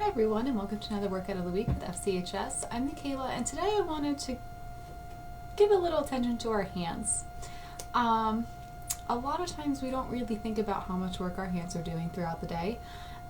Hi everyone, and welcome to another workout of the week with FCHS. I'm Michaela, and today I wanted to give a little attention to our hands. A lot of times we don't really think about how much work our hands are doing throughout the day,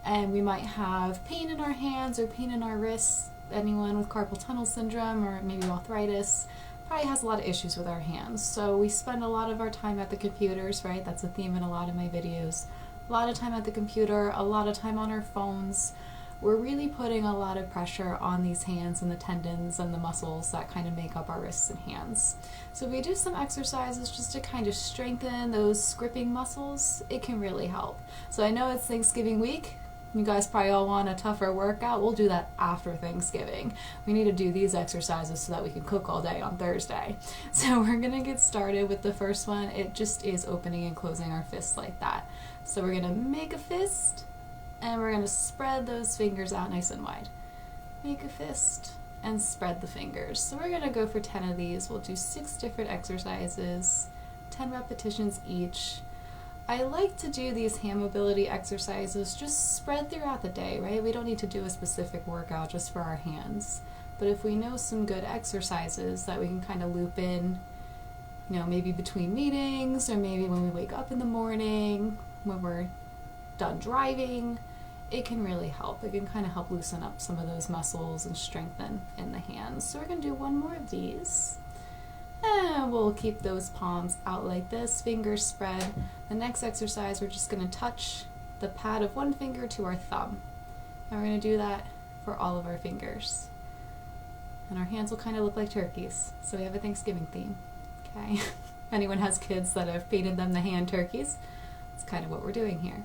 and we might have pain in our hands or pain in our wrists. Anyone with carpal tunnel syndrome or maybe arthritis probably has a lot of issues with our hands. So we spend a lot of our time at the computers, right? That's a theme in a lot of my videos. A lot of time at the computer, a lot of time on our phones. We're really putting a lot of pressure on these hands and the tendons and the muscles that kind of make up our wrists and hands. So if we do some exercises just to kind of strengthen those gripping muscles, it can really help. So I know it's Thanksgiving week. You guys probably all want a tougher workout. We'll do that after Thanksgiving. We need to do these exercises so that we can cook all day on Thursday. So we're gonna get started with the first one. It just is opening and closing our fists like that. So we're gonna make a fist, and we're going to spread those fingers out nice and wide. Make a fist and spread the fingers. So we're going to go for 10 of these. We'll do 6 different exercises, 10 repetitions each. I like to do these hand mobility exercises just spread throughout the day, right? We don't need to do a specific workout just for our hands. But if we know some good exercises that we can kind of loop in, you know, maybe between meetings or maybe when we wake up in the morning, when we're done driving, it can really help. It can kind of help loosen up some of those muscles and strengthen in the hands. So we're going to do one more of these. And we'll keep those palms out like this, fingers spread. The next exercise, we're just going to touch the pad of one finger to our thumb. And we're going to do that for all of our fingers. And our hands will kind of look like turkeys. So we have a Thanksgiving theme. Okay? If anyone has kids that have painted them the hand turkeys, that's kind of what we're doing here.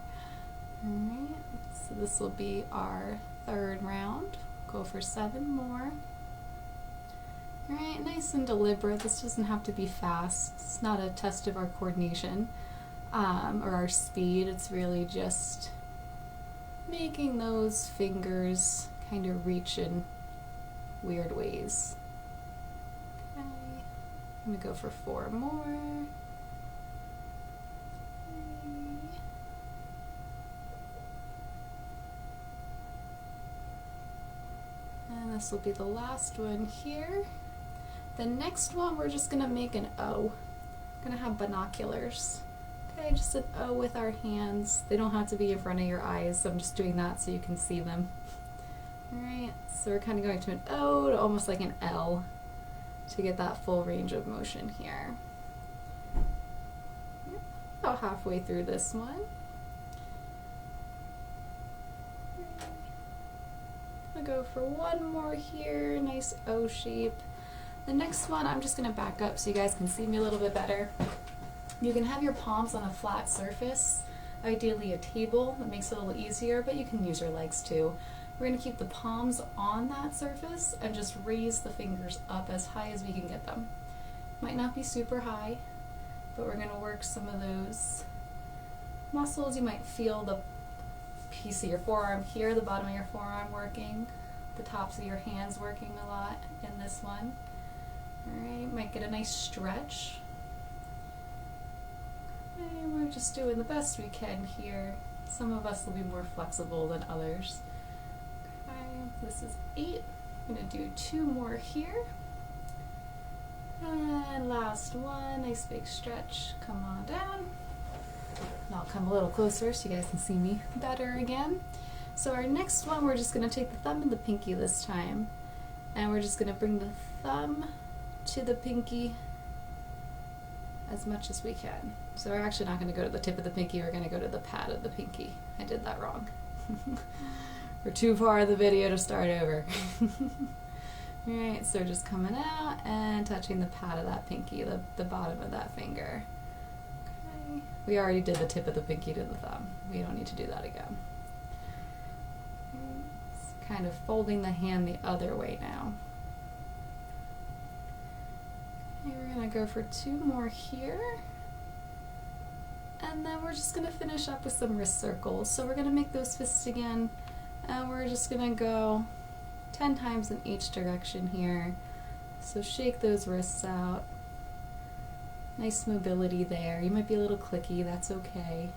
Alright, so this will be our third round. Go for 7 more. Alright, nice and deliberate. This doesn't have to be fast. It's not a test of our coordination or our speed. It's really just making those fingers kind of reach in weird ways. Okay, I'm going to go for 4 more. And this will be the last one here. The next one, we're just going to make an O. We're going to have binoculars. Okay, just an O with our hands. They don't have to be in front of your eyes. I'm just doing that so you can see them. Alright, so we're kind of going to an O to almost like an L to get that full range of motion here. About halfway through this one. I'm going to go for one more here, nice O shape. The next one, I'm just going to back up so you guys can see me a little bit better. You can have your palms on a flat surface, ideally a table. That makes it a little easier, but you can use your legs too. We're going to keep the palms on that surface and just raise the fingers up as high as we can get them. Might not be super high, but we're going to work some of those muscles. You might feel the piece of your forearm here, the bottom of your forearm working, the tops of your hands working a lot in this one. Alright, might get a nice stretch. And we're just doing the best we can here. Some of us will be more flexible than others. Okay, this is 8. I'm going to do 2 more here. And last one, nice big stretch. Come on down. And I'll come a little closer so you guys can see me better again. So our next one, we're just going to take the thumb and the pinky this time. And we're just going to bring the thumb to the pinky as much as we can. So we're actually not going to go to the tip of the pinky, we're going to go to the pad of the pinky. I did that wrong. We're too far in the video to start over. Alright, so just coming out and touching the pad of that pinky, the bottom of that finger. We already did the tip of the pinky to the thumb. We don't need to do that again. It's kind of folding the hand the other way now. Okay, we're going to go for 2 more here. And then we're just going to finish up with some wrist circles. So we're going to make those fists again. And we're just going to go 10 times in each direction here. So shake those wrists out. Nice mobility there. You might be a little clicky, that's okay.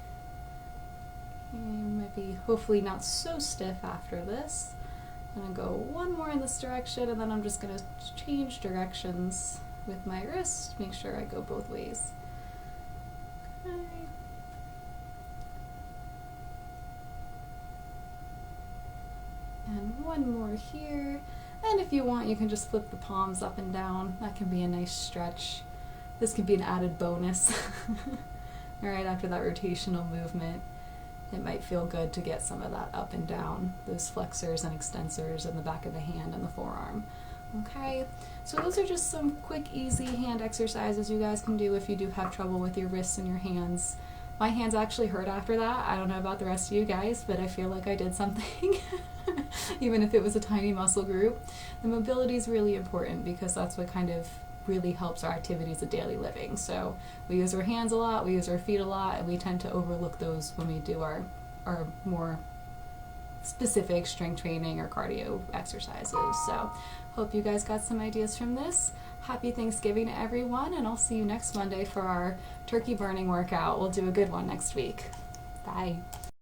You might be hopefully not so stiff after this. I'm gonna go one more in this direction, and then I'm just gonna change directions with my wrist, make sure I go both ways. Okay. And one more here. And if you want, you can just flip the palms up and down. That can be a nice stretch. This could be an added bonus. Alright, after that rotational movement, it might feel good to get some of that up and down, those flexors and extensors in the back of the hand and the forearm. Okay, so those are just some quick, easy hand exercises you guys can do if you do have trouble with your wrists and your hands. My hands actually hurt after that. I don't know about the rest of you guys, but I feel like I did something. Even if it was a tiny muscle group. The mobility is really important because that's what kind of really helps our activities of daily living. So we use our hands a lot, we use our feet a lot, and we tend to overlook those when we do our more specific strength training or cardio exercises. So hope you guys got some ideas from this. Happy Thanksgiving to everyone, and I'll see you next Monday for our turkey burning workout. We'll do a good one next week. Bye.